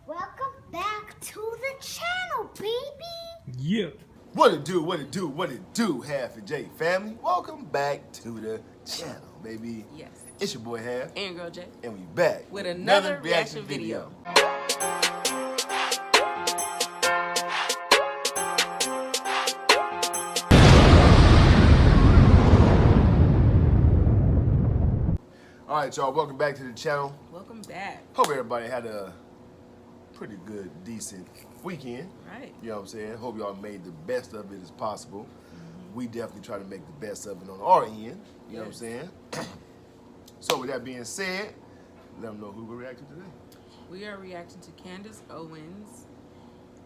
Welcome back to the channel, baby. Yeah. What it do, Half and J family. Welcome back to the channel, baby. Yes. It's your boy Half. And Girl J. And we back with another reaction video. All right, y'all, welcome back to the channel. Welcome back. Hope everybody had a pretty good, decent weekend. Right. You know what I'm saying? Hope y'all made the best of it as possible. Mm-hmm. We definitely try to make the best of it on our end. You know what I'm saying? So with that being said, let them know who we're reacting to today. We are reacting to Candace Owens,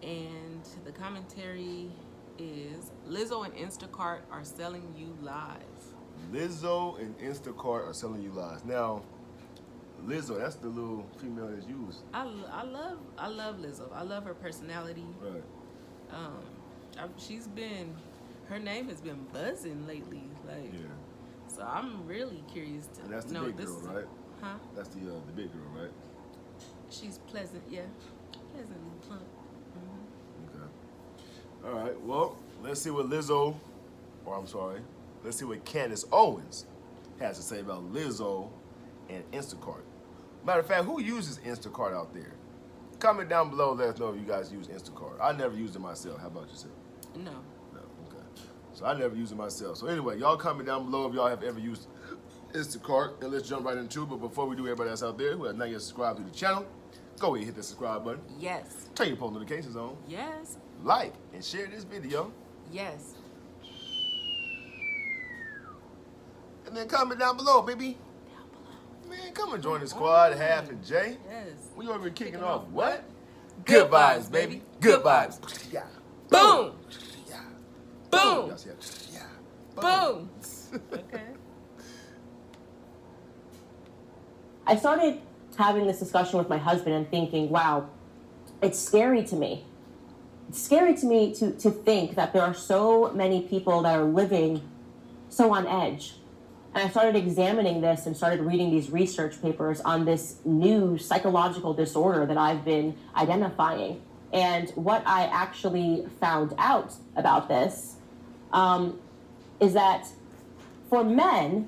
and the commentary is Lizzo and Instacart are selling you lies. Lizzo and Instacart are selling you lies. Now, Lizzo, that's the little female that's used. I love Lizzo. I love her personality. Right. Her name has been buzzing lately. Like, yeah. So I'm really curious to know. And that's the know big this. girl, right? Huh? That's the big girl, right? She's pleasant, yeah. Pleasant and plump. Okay. All right. Well, let's see what let's see what Candace Owens has to say about Lizzo and Instacart. Matter of fact, who uses Instacart out there? Comment down below, let us know if you guys use Instacart. I never used it myself. How about yourself? No. No, okay. So I never used it myself. So anyway, y'all comment down below if y'all have ever used Instacart, and let's jump right into it. But before we do, everybody that's out there who has not yet subscribed to the channel, go ahead and hit the subscribe button. Yes. Turn your post notifications on. Yes. Like and share this video. Yes. And then comment down below, baby. Man, come and join the squad, Half and J. Yes. We over here kicking off what? Good vibes, baby. Good vibes. Yeah. Boom. Yeah. Boom. Y'all see that? Yeah. Boom. Okay. I started having this discussion with my husband and thinking, wow, it's scary to me. It's scary to me to think that there are so many people that are living so on edge. And I started examining this and started reading these research papers on this new psychological disorder that I've been identifying. And what I actually found out about this is that for men,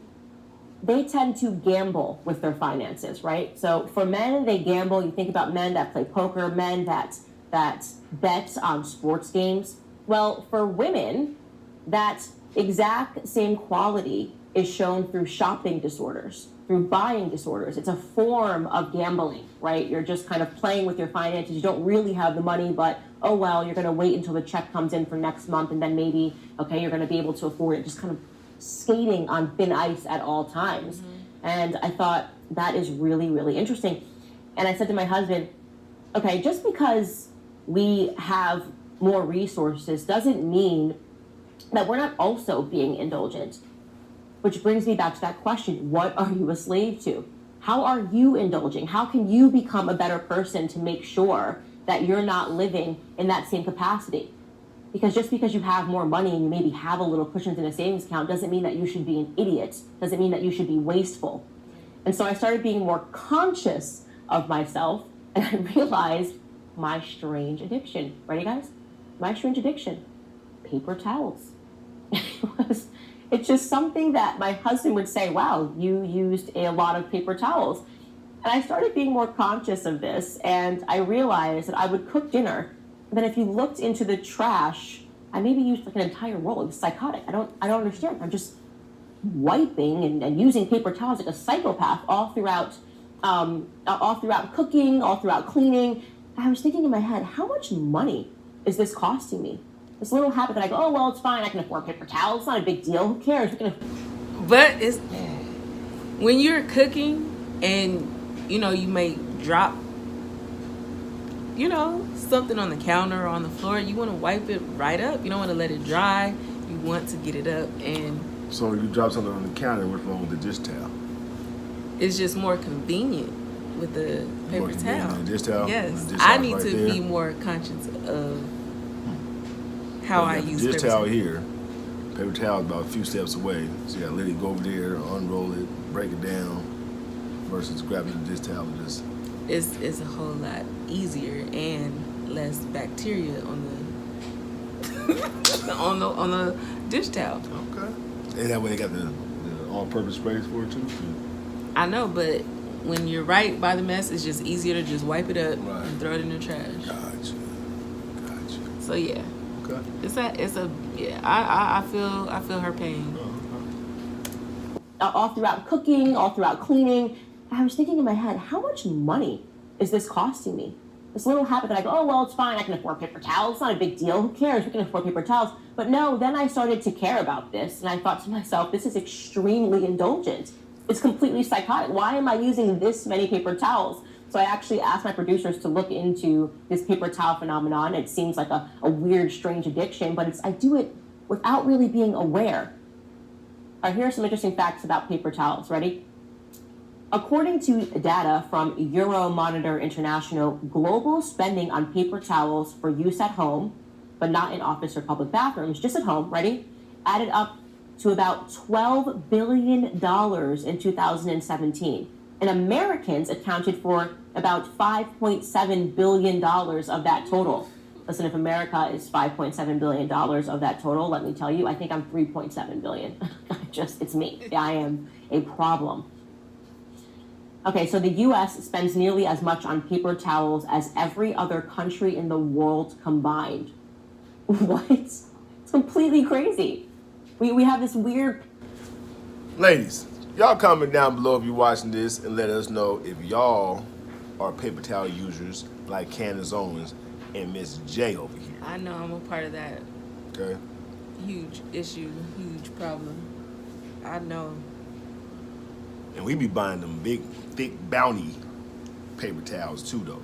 they tend to gamble with their finances, right? So for men, they gamble. You think about men that play poker, men that bet on sports games. Well, for women, that exact same quality is shown through shopping disorders, through buying disorders. It's a form of gambling, right? You're just kind of playing with your finances. You don't really have the money, but oh well, you're gonna wait until the check comes in for next month, and then maybe, okay, you're gonna be able to afford it. Just kind of skating on thin ice at all times. Mm-hmm. And I thought that is really, really interesting. And I said to my husband, okay, just because we have more resources doesn't mean that we're not also being indulgent. Which brings me back to that question, what are you a slave to? How are you indulging? How can you become a better person to make sure that you're not living in that same capacity? Because just because you have more money and you maybe have a little cushions in a savings account doesn't mean that you should be an idiot, doesn't mean that you should be wasteful. And so I started being more conscious of myself, and I realized my strange addiction. Ready, guys? My strange addiction, paper towels. It's just something that my husband would say, wow, you used a lot of paper towels. And I started being more conscious of this, and I realized that I would cook dinner, and then if you looked into the trash, I maybe used like an entire roll. It was psychotic. I don't understand. I'm just wiping and using paper towels like a psychopath all throughout cooking, all throughout cleaning. And I was thinking in my head, how much money is this costing me? This little habit that I go, oh, well, it's fine. I can afford paper towels. It's not a big deal. Who cares? But it's when you're cooking and, you may drop, something on the counter or on the floor. You want to wipe it right up. You don't want to let it dry. You want to get it up. And so you drop something on the counter, what's wrong with the dish towel? It's just more convenient with the paper towel. The dish towel? Yes. Dish I need right to there. be more conscious of how I use dish paper towel here. Paper towel is about a few steps away. So you gotta let it go over there, unroll it, break it down, versus grabbing the dish towel and just it's a whole lot easier and less bacteria on the on the dish towel. Okay. And that way they got the all-purpose sprays for it too. I know, but when you're right by the mess, it's just easier to just wipe it up and throw it in the trash. Gotcha. So yeah. Okay. I feel her pain. All throughout cooking, all throughout cleaning, I was thinking in my head, how much money is this costing me? This little habit that I go, oh, well, it's fine. I can afford paper towels. It's not a big deal. Who cares? We can afford paper towels. But no, then I started to care about this. And I thought to myself, this is extremely indulgent. It's completely psychotic. Why am I using this many paper towels? So I actually asked my producers to look into this paper towel phenomenon. It seems like a weird, strange addiction, but I do it without really being aware. All right, here are some interesting facts about paper towels. Ready? According to data from Euromonitor International, global spending on paper towels for use at home, but not in office or public bathrooms, just at home, ready, added up to about $12 billion in 2017. And Americans accounted for about $5.7 billion of that total. Listen, if America is $5.7 billion of that total, let me tell you, I think I'm $3.7 billion. It's me. I am a problem. Okay, so the U.S. spends nearly as much on paper towels as every other country in the world combined. What? It's completely crazy. We have this weird... Ladies, y'all comment down below if you're watching this and let us know if y'all are paper towel users like Candace Owens and Miss J over here. I know I'm a part of that. Okay. Huge issue, huge problem. I know. And we be buying them big, thick Bounty paper towels too, though.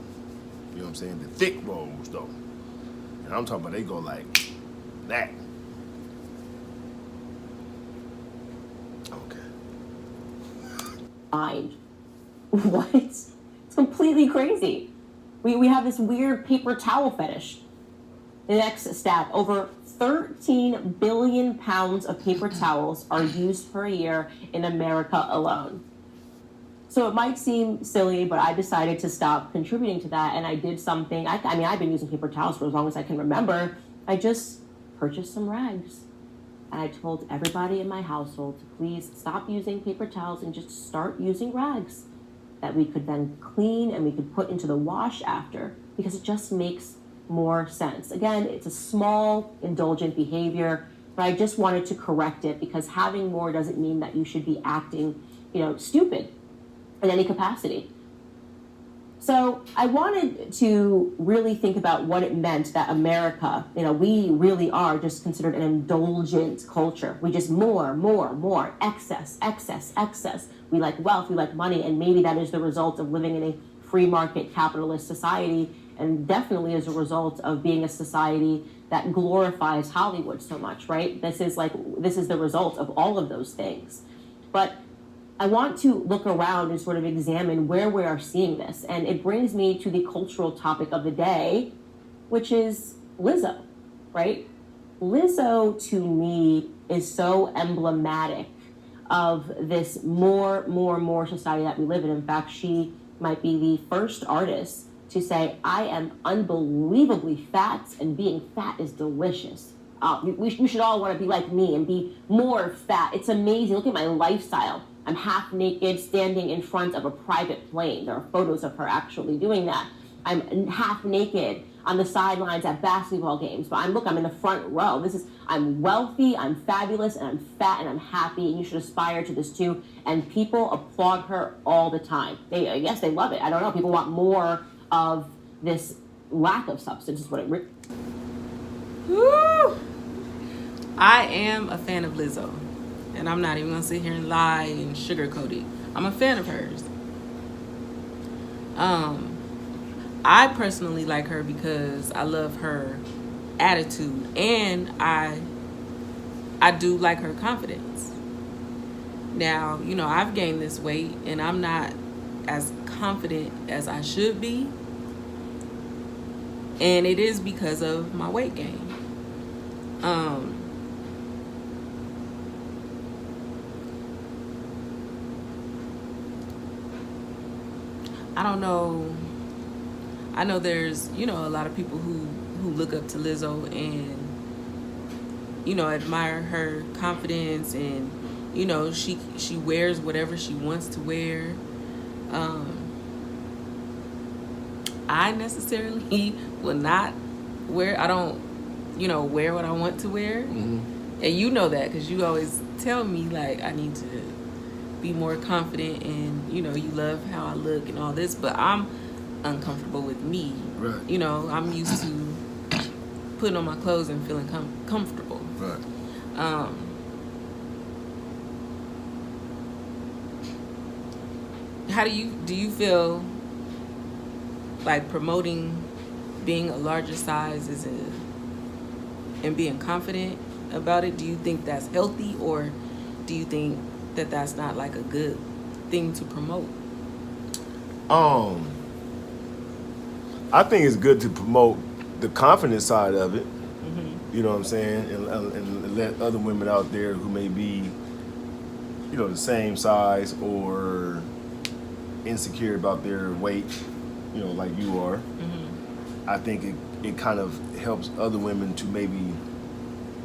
You know what I'm saying? The thick rolls, though. And I'm talking about they go like that. Mind. What? It's completely crazy. We have this weird paper towel fetish. The next stat, over 13 billion pounds of paper towels are used per year in America alone. So it might seem silly, but I decided to stop contributing to that, and I did something. I mean, I've been using paper towels for as long as I can remember. I just purchased some rags. And I told everybody in my household to please stop using paper towels and just start using rags that we could then clean and we could put into the wash after, because it just makes more sense. Again, it's a small, indulgent behavior, but I just wanted to correct it, because having more doesn't mean that you should be acting, stupid in any capacity. So I wanted to really think about what it meant that America, we really are just considered an indulgent culture. We just more, excess. We like wealth, we like money, and maybe that is the result of living in a free market capitalist society, and definitely as a result of being a society that glorifies Hollywood so much, right? This is the result of all of those things. But I want to look around and sort of examine where we are seeing this. And it brings me to the cultural topic of the day, which is Lizzo, right? Lizzo, to me, is so emblematic of this more society that we live in. In fact, she might be the first artist to say, I am unbelievably fat, and being fat is delicious. You should all want to be like me and be more fat. It's amazing. Look at my lifestyle. I'm half naked, standing in front of a private plane. There are photos of her actually doing that. I'm half naked on the sidelines at basketball games, but I'm in the front row. I'm wealthy, I'm fabulous, and I'm fat, and I'm happy, and you should aspire to this too. And people applaud her all the time. I guess they love it. I don't know. People want more of this lack of substance is what it Woo! I am a fan of Lizzo. And I'm not even going to sit here and lie and sugarcoat it. I'm a fan of hers. I personally like her because I love her attitude, and I do like her confidence. Now, I've gained this weight, and I'm not as confident as I should be. And it is because of my weight gain. I don't know. I know there's, a lot of people who look up to Lizzo and, admire her confidence and, she wears whatever she wants to wear. I necessarily will not wear, I don't, wear what I want to wear. Mm-hmm. And you know that because you always tell me, like, I need to be more confident and, you love how I look and all this, but I'm uncomfortable with me. Right. I'm used to putting on my clothes and feeling comfortable. Right. How do you feel like promoting being a larger size and being confident about it? Do you think that's healthy, or do you think that that's not like a good thing to promote? I think it's good to promote the confidence side of it. Mm-hmm. You know what I'm saying, and let other women out there who may be, the same size or insecure about their weight, like you are. Mm-hmm. I think it kind of helps other women to maybe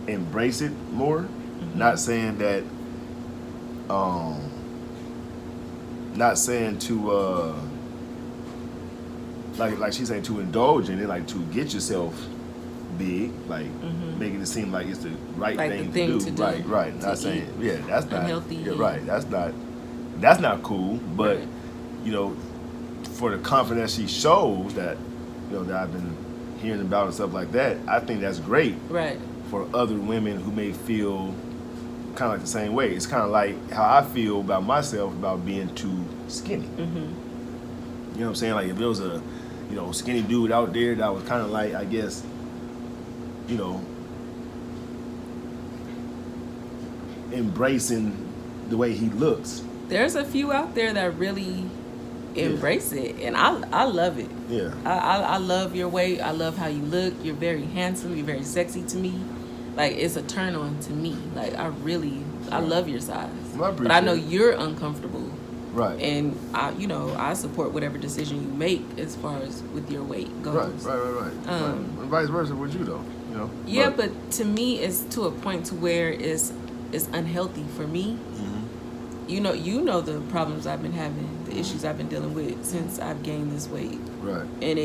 embrace it more. Mm-hmm. Not saying that, not saying to, like she's saying, to indulge in it, like to get yourself big, like making it seem like it's the right like thing, the to do. Right. Not saying, that's not unhealthy. Yeah, right. That's not cool. But right. For the confidence she shows that, that I've been hearing about and stuff like that, I think that's great. Right. For other women who may feel kind of like the same way. It's kind of like how I feel about myself about being too skinny. Mm-hmm. You know what I'm saying? Like if there was a, skinny dude out there that was kind of like, I guess, embracing the way he looks. There's a few out there that really embrace it, and I love it. Yeah. I love your weight. I love how you look. You're very handsome. You're very sexy to me. Like, it's a turn on to me. Like, I love your size. Well, but I know you're uncomfortable. Right. And I support whatever decision you make as far as with your weight goes. Right. And vice versa with you though. Yeah, but to me, it's to a point to where it's unhealthy for me. Mm-hmm. You know the problems I've been having, the issues I've been dealing with since I've gained this weight. Right. And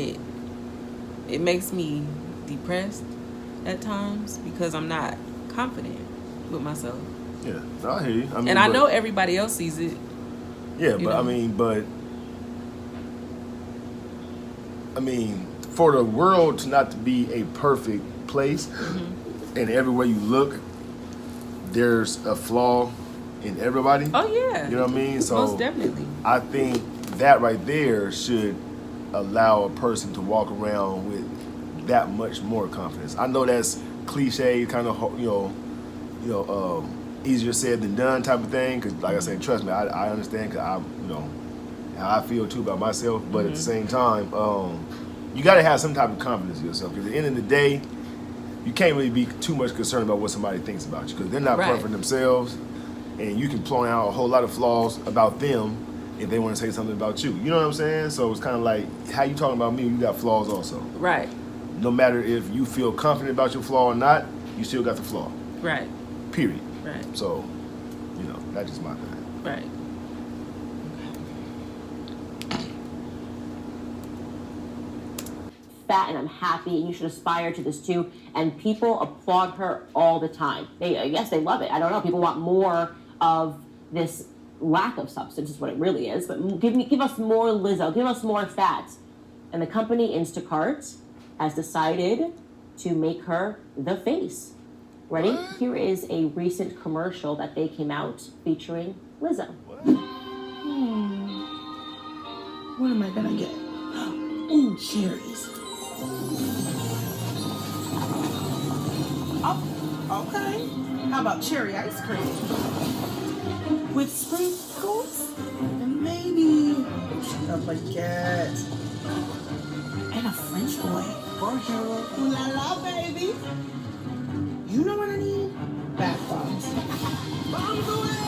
it makes me depressed at times because I'm not confident with myself. Yeah, I hear you. I know everybody else sees it. Yeah, but I mean, for the world to not to be a perfect place, and everywhere you look, there's a flaw in everybody. Oh yeah. You know what I mean? So most definitely. I think that right there should allow a person to walk around with that much more confidence. I know that's cliche, kind of easier said than done type of thing. Because like I said, trust me, I understand. Cause I how I feel too about myself. But at the same time, you got to have some type of confidence in yourself. Because at the end of the day, you can't really be too much concerned about what somebody thinks about you. Because they're not perfect themselves, and you can point out a whole lot of flaws about them if they want to say something about you. You know what I'm saying? So it's kind of like, how you talking about me? You got flaws also. Right. No matter if you feel confident about your flaw or not, you still got the flaw. Right. Period. Right. So, that's just my thing. Right. Fat and I'm happy, and you should aspire to this too. And people applaud her all the time. I guess they love it. I don't know. People want more of this lack of substance is what it really is. But give us more Lizzo. Give us more fat. And the company Instacart has decided to make her the face. Ready? What? Here is a recent commercial that they came out featuring Lizzo. What am I gonna get? Ooh, cherries. Oh, okay. How about cherry ice cream? With sprinkles? And maybe a baguette. And a French boy. Bonjour. Ooh la la, baby. You know what I need? Bath bombs. Bombs away!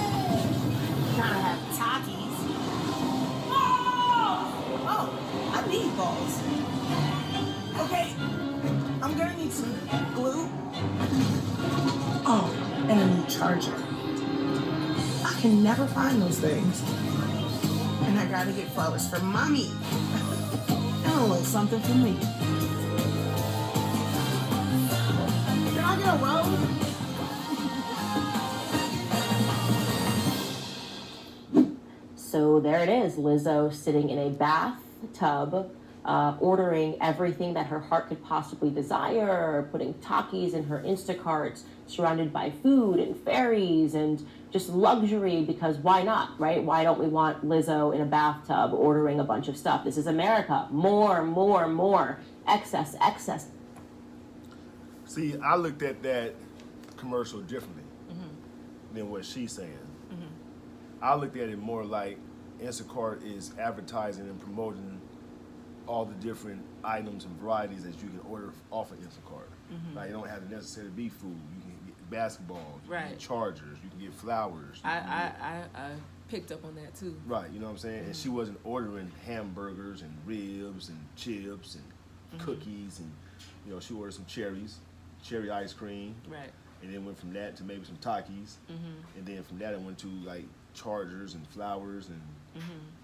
Gotta have Takis. Oh! charger. I can never find those things. And I gotta get flowers for mommy. And a little something for me. Can I get a rose? So there it is, Lizzo sitting in a bathtub, ordering everything that her heart could possibly desire, putting Takis in her Instacarts, surrounded by food and fairies and just luxury, because why not, right? Why don't we want Lizzo in a bathtub ordering a bunch of stuff? This is America. More, more, more. Excess, excess. See, I looked at that commercial differently than what she's saying. I looked at it more like Instacart is advertising and promoting all the different items and varieties that you can order off of Instacart. Like, you don't have to necessarily be food. You can get basketballs, you can get chargers, you can get flowers. I picked up on that too. Right, you know what I'm saying? And she wasn't ordering hamburgers and ribs and chips and cookies, and you know, she ordered some cherry ice cream. Right. And then went from that to maybe some Takis. And then from that it went to like chargers and flowers and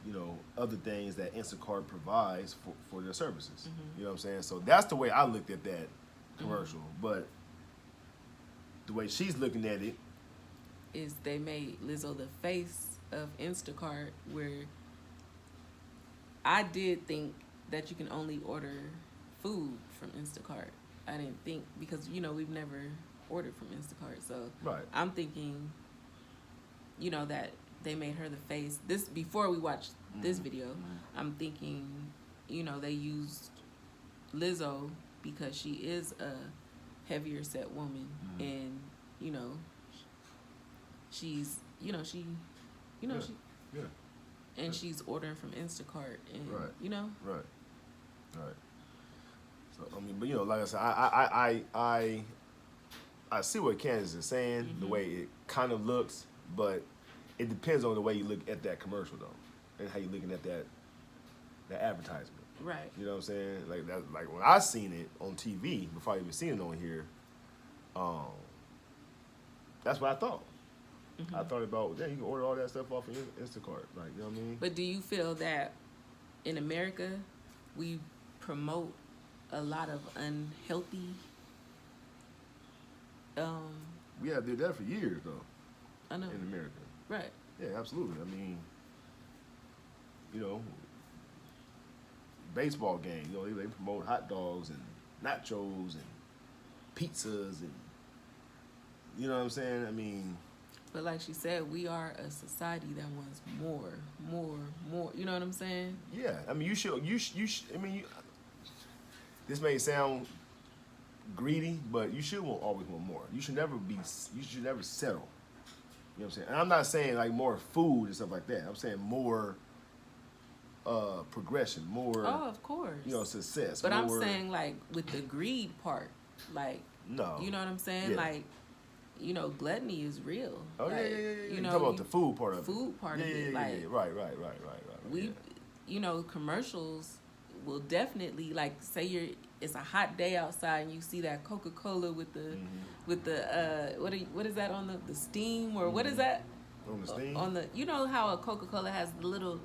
you know, other things that Instacart provides for their services. You know what I'm saying? So that's the way I looked at that commercial. But the way she's looking at it is they made Lizzo the face of Instacart, where I did think that you can only order food from Instacart. I didn't think, because you know, we've never ordered from Instacart, so I'm thinking, you know, that they made her the face. This before we watched this video, I'm thinking, you know, they used Lizzo because she is a heavier set woman, and you know, she's, you know, she and she's ordering from Instacart, and you know, right. So I mean, but you know, like I said, I see what Candace is saying, the way it kind of looks, but it depends on the way you look at that commercial though, and how you're looking at that advertisement. Right. You know what I'm saying? Like that, like when I seen it on TV before I even seen it on here, that's what I thought. I thought about, yeah, you can order all that stuff off of Instacart, like, you know what I mean? But do you feel that in America we promote a lot of unhealthy? We have did that for years though. I know. In America. Right. Yeah, absolutely. I mean, you know, baseball game, you know, they promote hot dogs and nachos and pizzas and, you know what I'm saying? I mean, but like she said, we are a society that wants more. You know what I'm saying? yeah. I mean, you should. I mean, this may sound greedy, but you should always want more. You should never settle. You know what I'm saying? And I'm not saying like more food and stuff like that. I'm saying more progression, more. Oh, of course. You know, success. But more, I'm saying like with the greed part, like, no. You know what I'm saying? Yeah. Like, you know, gluttony is real. Oh, like, yeah. You You know, talk about the food part of it. Food part of it. Yeah. Like, Right. We, you know, commercials will definitely, like, say it's a hot day outside and you see that Coca-Cola with the what is that on the steam, or what is that On the steam? on the, you know how a Coca-Cola has the little,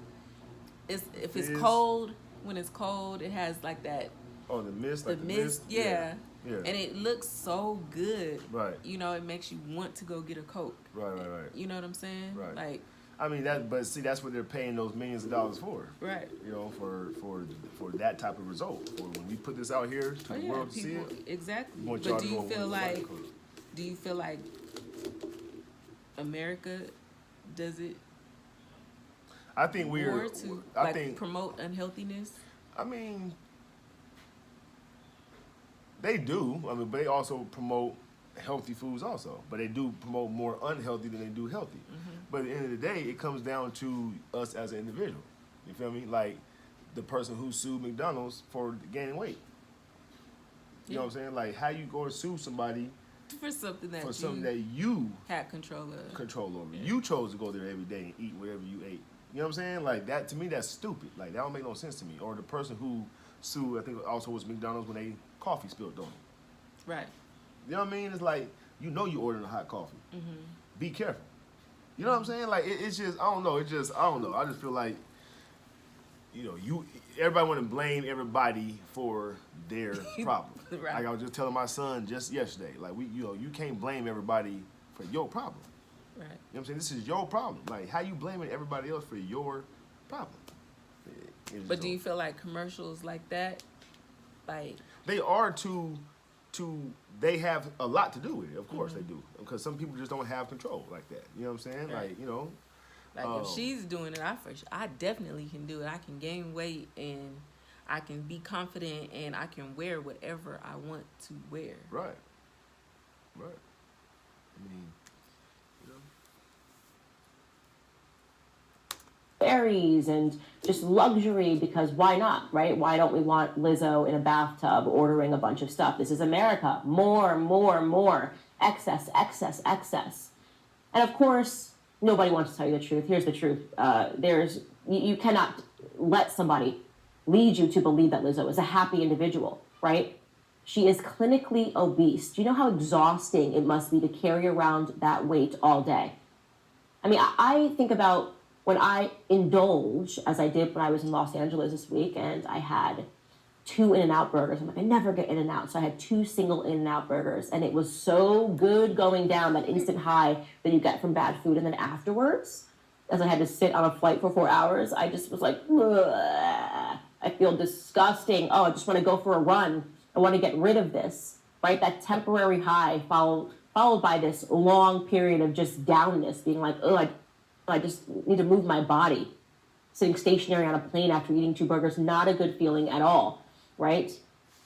if it's Fizz. cold, when it's cold it has like that, Oh, the mist. the Like mist, yeah. Yeah. And it looks so good. Right. You know, it makes you want to go get a Coke. Right. You know what I'm saying? Right. Like, I mean but see, that's what they're paying those millions of dollars for. right. You know, for that type of result. For when we put this out here to the world to see it. Exactly. we want But y'all do to you go feel with like Coke. America does it I think more to promote unhealthiness? I mean, they do. I mean, but they also promote healthy foods also. But they do promote more unhealthy than they do healthy. But at the end of the day, it comes down to us as an individual. You feel me? Like the person who sued McDonald's for gaining weight. You know what I'm saying? Like, how you go to sue somebody For something that you had control over. Yeah. You chose to go there every day and eat whatever you ate. You know what I'm saying? Like, that, to me, that's stupid. Like, that don't make no sense to me. Or the person who sued, I think also was McDonald's, when they coffee spilled on them. Right. You know what I mean? It's like, you know you ordering a hot coffee. be careful. You know what I'm saying? Like it's just I don't know. I just feel like everybody want to blame everybody for their problem. Right. Like I was just telling my son just yesterday. Like you can't blame everybody for your problem. Right. You know what I'm saying? This is your problem. Like how you blaming everybody else for your problem? But do you feel like commercials like that, like they are they have a lot to do with it. Of course they do, because some people just don't have control like that. You know what I'm saying? Right. Like if she's doing it, I definitely can do it. I can gain weight and I can be confident and I can wear whatever I want to wear. Right. I mean, berries and just luxury, because why not, right? Why don't we want Lizzo in a bathtub ordering a bunch of stuff? This is America. More. Excess. And of course, nobody wants to tell you the truth. Here's the truth. You cannot let somebody lead you to believe that Lizzo is a happy individual, right? She is clinically obese. Do you know how exhausting it must be to carry around that weight all day? I mean, I think about when I indulge, as I did when I was in Los Angeles this week, and I had 2 In-N-Out burgers. I'm like, I never get In-N-Out. So I had 2 single In-N-Out burgers. And it was so good going down, that instant high that you get from bad food. And then afterwards, as I had to sit on a flight for 4 hours, I just was like, ugh. I feel disgusting. Oh, I just want to go for a run. I want to get rid of this, right? That temporary high followed by this long period of just downness, being like, oh, I just need to move my body. Sitting stationary on a plane after eating 2 burgers, not a good feeling at all, right?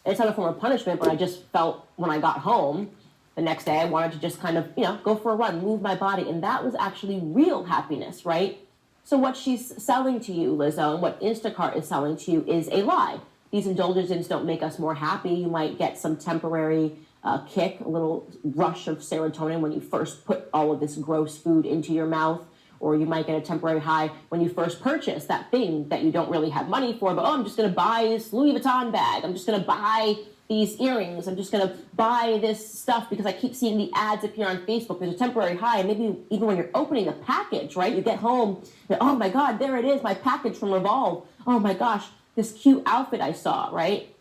And it's not a form of punishment, but I just felt when I got home the next day, I wanted to just kind of, go for a run, move my body. And that was actually real happiness, right? So what she's selling to you, Lizzo, and what Instacart is selling to you is a lie. These indulgences don't make us more happy. You might get some temporary kick, a little rush of serotonin when you first put all of this gross food into your mouth. Or you might get a temporary high when you first purchase that thing that you don't really have money for, but I'm just going to buy this Louis Vuitton bag. I'm just going to buy these earrings. I'm just going to buy this stuff because I keep seeing the ads appear on Facebook. There's a temporary high, and maybe even when you're opening a package, right? You get home, oh my God, there it is, my package from Revolve. Oh my gosh, this cute outfit I saw, right?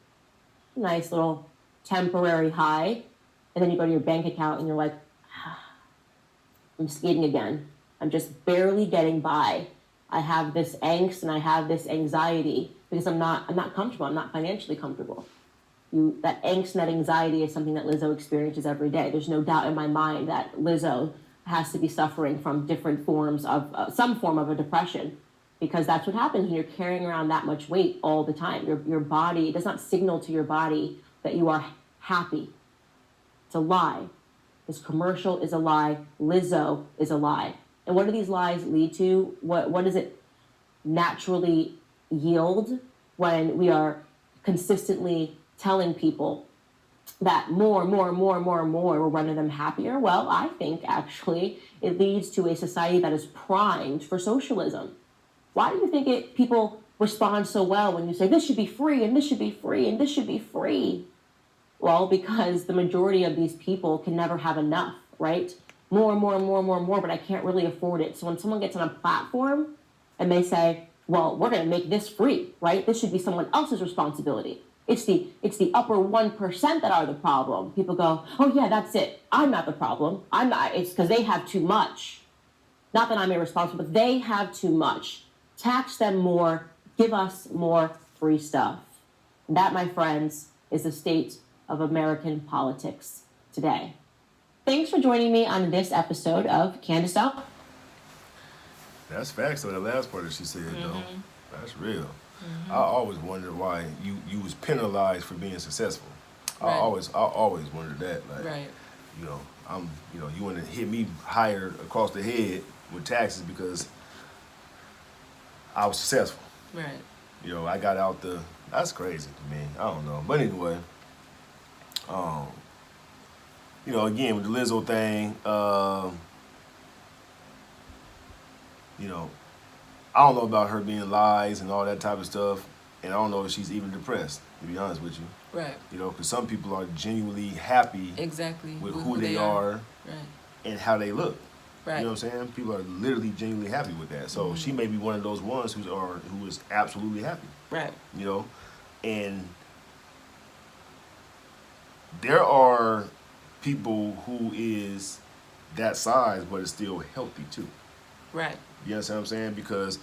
Nice little temporary high. And then you go to your bank account and you're like, I'm skating again. I'm just barely getting by. I have this angst and I have this anxiety because I'm not comfortable. I'm not financially comfortable. That angst and that anxiety is something that Lizzo experiences every day. There's no doubt in my mind that Lizzo has to be suffering from different forms of some form of a depression, because that's what happens when you're carrying around that much weight all the time. Your body does not signal to your body that you are happy. It's a lie. This commercial is a lie. Lizzo is a lie. And what do these lies lead to? What does it naturally yield when we are consistently telling people that more will render them happier? Well, I think actually it leads to a society that is primed for socialism. Why do you think people respond so well when you say this should be free and this should be free and this should be free? Well, because the majority of these people can never have enough, right? More, but I can't really afford it. So when someone gets on a platform and they say, well, we're going to make this free, right? This should be someone else's responsibility. It's the upper 1% that are the problem. People go, oh yeah, that's it. I'm not the problem. I'm not. It's because they have too much. Not that I'm irresponsible, but they have too much. Tax them more. Give us more free stuff. And that, my friends, is the state of American politics today. Thanks for joining me on this episode of Candace. That's facts on the last part that she said, though. That's real. I always wondered why you was penalized for being successful. Right. I always wondered that. Like, Right. You want to hit me higher across the head with taxes because I was successful. Right. I got out that's crazy to me. I don't know. But anyway, again, with the Lizzo thing, I don't know about her being lies and all that type of stuff, and I don't know if she's even depressed, to be honest with you. Right. Because some people are genuinely happy Exactly. with who they are Right. and how they look. Right. You know what I'm saying? People are literally genuinely happy with that. So she may be one of those ones who is absolutely happy. Right. You know, and there are people who is that size but is still healthy too. Right. You understand what I'm saying? Because,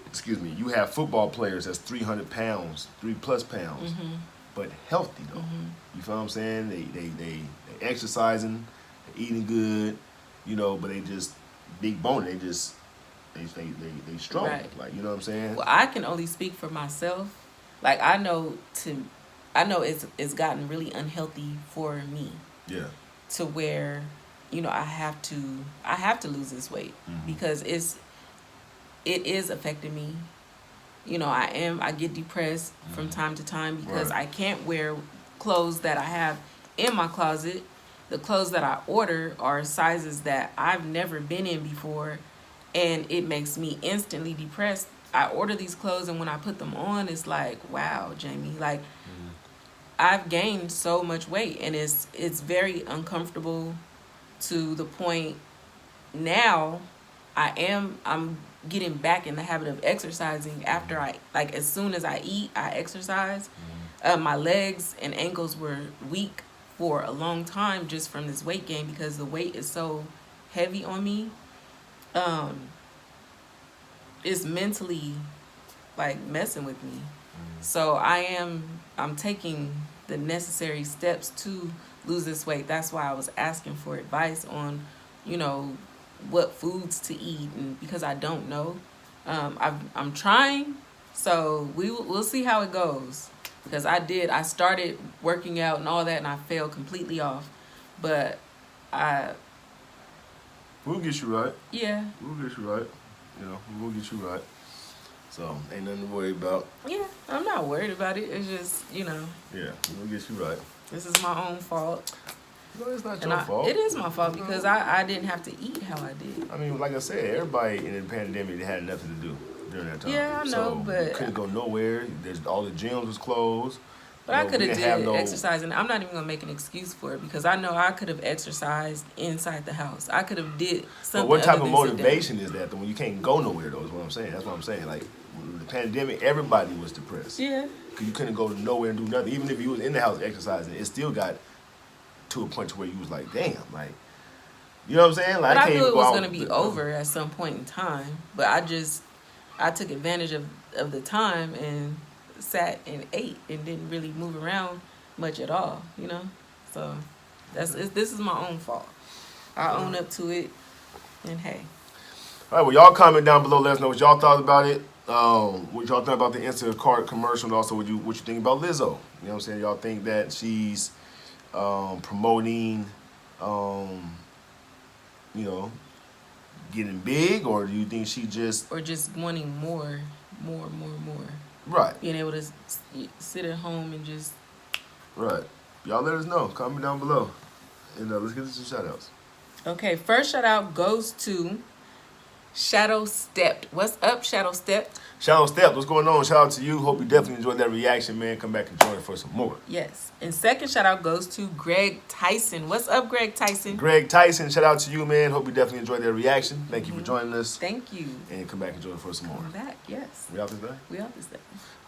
excuse me, you have football players that's 300 pounds, 3+ pounds, but healthy though. You feel what I'm saying? They exercising, they eating good, you know, but they just big boned. They strong. Right. Like, you know what I'm saying? Well, I can only speak for myself. Like I know it's gotten really unhealthy for me. Yeah. To where, you know, I have to lose this weight because it is affecting me. You know, I get depressed from time to time because I can't wear clothes that I have in my closet. The clothes that I order are sizes that I've never been in before, and it makes me instantly depressed. I order these clothes, and when I put them on, it's like, wow, Jamie, like I've gained so much weight, and it's very uncomfortable to the point now I'm getting back in the habit of exercising after as soon as I eat, I exercise. My legs and ankles were weak for a long time just from this weight gain because the weight is so heavy on me. It's mentally like messing with me. So I'm taking the necessary steps to lose this weight. That's why I was asking for advice on, you know, what foods to eat, and because I don't know. I'm trying, so we'll see how it goes. Because I started working out and all that, and I fell completely off. But We'll get you right. Yeah. We'll get you right. You know, we'll get you right. So, ain't nothing to worry about. Yeah, I'm not worried about it. It's just, you know. Yeah, we'll get you right. This is my own fault. No, it's not your fault. It is my fault because I didn't have to eat how I did. I mean, like I said, everybody in the pandemic had nothing to do during that time. Yeah, I know, so but you couldn't go nowhere. All the gyms was closed. But I could have did exercise, and I'm not even gonna make an excuse for it because I know I could have exercised inside the house. I could have did something. But what type of motivation is that when you can't go nowhere? Though is what I'm saying. That's what I'm saying. Like the pandemic, everybody was depressed. Yeah. Because you couldn't go nowhere and do nothing. Even if you was in the house exercising, it still got to a point where you was like, damn, like, you know what I'm saying? Like, but I knew it was gonna be over at some point in time. But I took advantage of the time and sat and ate and didn't really move around much at all, you know. So this is my own fault. I own up to it, and hey. All right, well, y'all comment down below. Let us know what y'all thought about it. What y'all think about the Instacart commercial, and also what you think about Lizzo. You know what I'm saying? Y'all think that she's promoting, you know, getting big, or do you think she just wanting more? Right. Being able to sit at home and just... Right. Y'all let us know. Comment down below. And let's get into some shout-outs. Okay, first shout-out goes to Shadow Stepped. What's up, Shadow Stepped? Shadow Stepped, what's going on? Shout out to you. Hope you definitely enjoyed that reaction, man. Come back and join for some more. Yes. And second shout-out goes to Greg Tyson. What's up, Greg Tyson? Greg Tyson, shout out to you, man. Hope you definitely enjoyed that reaction. Thank you for joining us. Thank you. And come back and join for some more. I'm back, yes. We out this day? We out this day.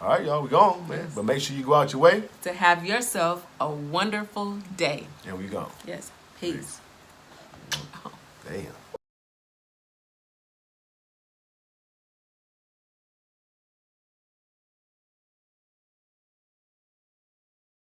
All right, y'all, we gone, man. Yes. But make sure you go out your way. To have yourself a wonderful day. And we gone. Yes. Peace. Damn.